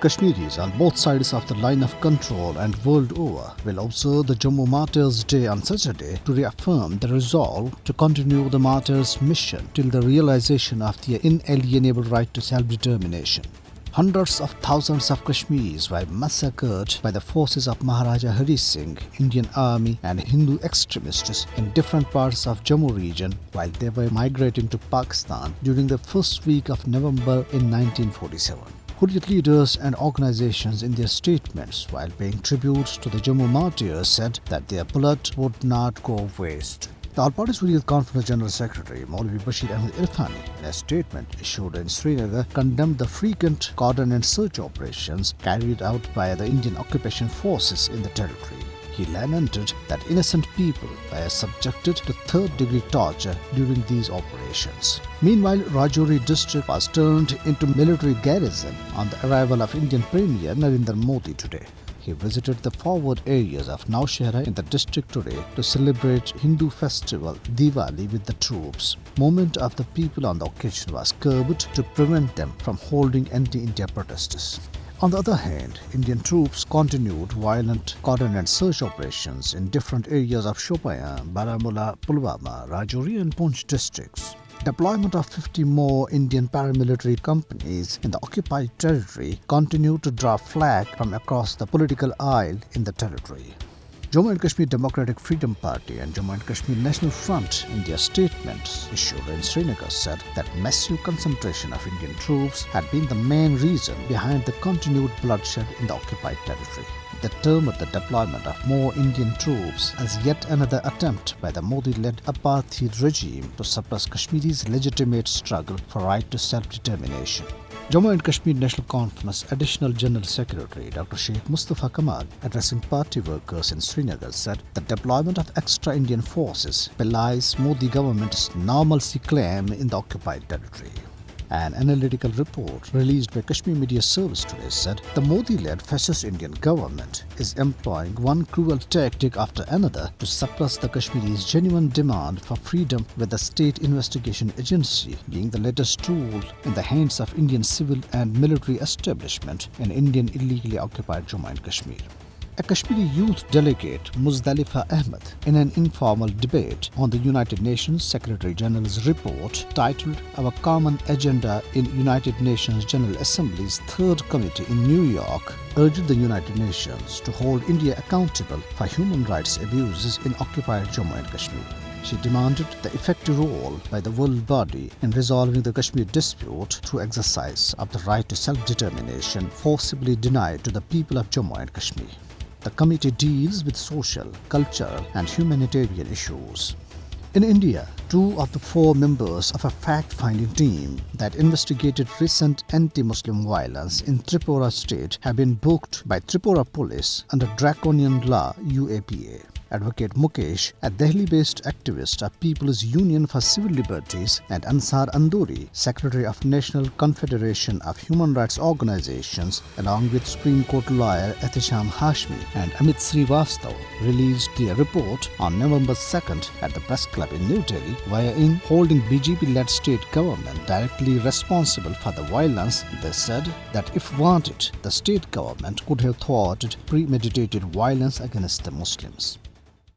Kashmiris on both sides of the line of control and world over will observe the Jammu Martyrs Day on Saturday to reaffirm the resolve to continue the Martyrs' mission till the realization of their inalienable right to self-determination. Hundreds of thousands of Kashmiris were massacred by the forces of Maharaja Hari Singh, Indian Army and Hindu extremists in different parts of Jammu region while they were migrating to Pakistan during the first week of November in 1947. Hurriyat leaders and organizations in their statements while paying tribute to the Jammu Martyrs said that their blood would not go waste. The All-Party Hurriyat Conference General Secretary Maulvi Bashir Ahmed Irfani, in a statement issued in Srinagar, condemned the frequent cordon and search operations carried out by the Indian occupation forces in the territory. He lamented that innocent people were subjected to third-degree torture during these operations. Meanwhile, Rajouri district was turned into military garrison on the arrival of Indian Premier Narendra Modi today. He visited the forward areas of Naushehra in the district today to celebrate Hindu festival Diwali with the troops. Movement of the people on the occasion was curbed to prevent them from holding anti-India protests. On the other hand, Indian troops continued violent cordon and search operations in different areas of Shopian, Baramulla, Pulwama, Rajouri and Poonch districts. Deployment of 50 more Indian paramilitary companies in the occupied territory continued to draw flag from across the political aisle in the territory. Jammu and Kashmir Democratic Freedom Party and Jammu and Kashmir National Front in their statements issued in Srinagar said that massive concentration of Indian troops had been the main reason behind the continued bloodshed in the occupied territory. They termed the deployment of more Indian troops as yet another attempt by the Modi-led apartheid regime to suppress Kashmiri's legitimate struggle for right to self-determination. Jammu and Kashmir National Conference Additional General Secretary Dr. Sheikh Mustafa Kamal, addressing party workers in Srinagar, said the deployment of extra Indian forces belies Modi government's normalcy claim in the occupied territory. An analytical report released by Kashmir Media Service today said the Modi-led fascist Indian government is employing one cruel tactic after another to suppress the Kashmiris' genuine demand for freedom, with the State Investigation Agency being the latest tool in the hands of Indian civil and military establishment in Indian illegally occupied Jammu and Kashmir. A Kashmiri youth delegate, Muzdalifa Ahmed, in an informal debate on the United Nations Secretary General's report titled Our Common Agenda in United Nations General Assembly's Third Committee in New York, urged the United Nations to hold India accountable for human rights abuses in occupied Jammu and Kashmir. She demanded the effective role by the world body in resolving the Kashmir dispute through exercise of the right to self-determination forcibly denied to the people of Jammu and Kashmir. The committee deals with social, cultural and humanitarian issues. In India, 2 of the 4 members of a fact-finding team that investigated recent anti-Muslim violence in Tripura state have been booked by Tripura police under draconian law UAPA. Advocate Mukesh, a Delhi-based activist of People's Union for Civil Liberties, and Ansar Anduri, Secretary of National Confederation of Human Rights Organizations, along with Supreme Court lawyer Ehtisham Hashmi and Amit Srivastav, released their report on November 2nd at the Press Club in New Delhi, wherein holding BJP-led state government directly responsible for the violence. They said that if wanted, the state government could have thwarted premeditated violence against the Muslims.